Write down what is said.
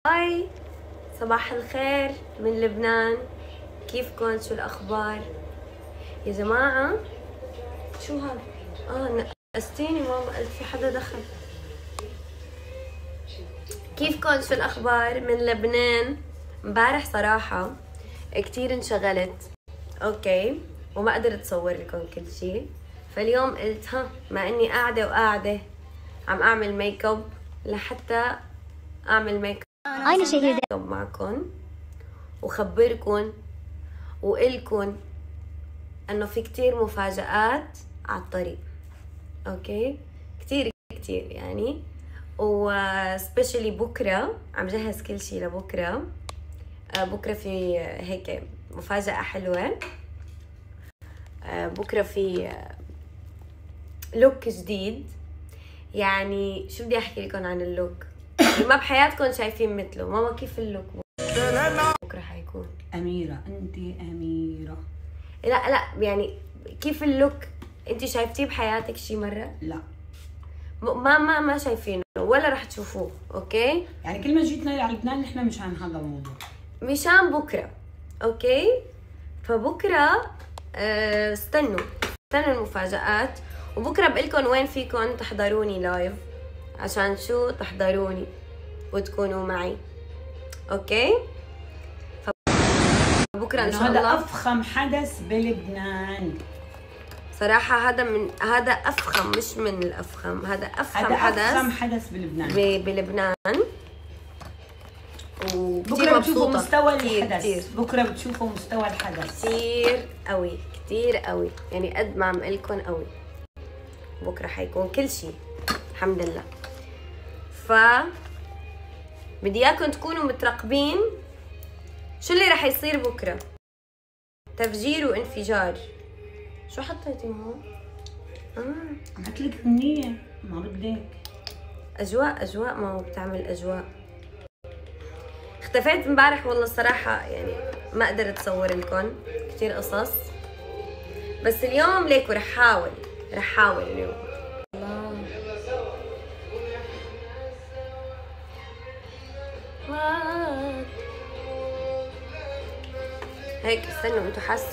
هاي، صباح الخير من لبنان. كيفكن؟ شو الأخبار يا جماعة؟ شو هذا؟ نقستيني ماما، قلت في حدا دخل. كيفكن؟ شو الأخبار من لبنان؟ امبارح صراحة كتير انشغلت، اوكي، وما قدرت اصور لكم كل شي. فاليوم قلت مع اني قاعدة عم اعمل ميك اب، لحتى اعمل ميك اب معكم وخبركن وقلكن انه في كتير مفاجآت على الطريق. اوكي، كتير يعني، وسبيشلي بكره عم جهز كل شي لبكره. بكره في هيك مفاجأة حلوة. بكره في لوك جديد. يعني شو بدي احكي لكم عن اللوك؟ ما بحياتكم شايفين مثله. ماما كيف اللوك بكره حيكون؟ أميرة، أنت أميرة. لا يعني كيف اللوك؟ انت شايفتيه بحياتك شي مرة؟ لا، ما شايفينه ولا رح تشوفوه. اوكي، يعني كل ما جيتنا على لبنان نحن مشان هذا الموضوع، مشان بكره. اوكي، فبكره استنوا المفاجآت. وبكره بقلكن وين فيكن تحضروني لايف، عشان شو تحضروني وتكونوا معي. اوكي، فبكره ان شاء الله. هذا افخم حدث بلبنان صراحه هذا افخم، مش من الافخم، هذا افخم حدث بلبنان. بلبنان. بكره بتشوفوا مستوى الحدث. بكره بتشوفوا مستوى الحدث كتير قوي، كتير قوي، يعني قد ما عم قلكن قوي. بكره حيكون كل شيء الحمد لله. ف بدي اياكم تكونوا مترقبين شو اللي رح يصير بكره. تفجير وانفجار. شو حطيتي هون؟ عملت لك منية، ما بدك اجواء ماما بتعمل اجواء. اختفيت امبارح والله الصراحه، يعني ما قدرت اصور لكم كثير قصص، بس اليوم ليكو رح حاول اليوم. الله هيك استنوا، انتوا حاسين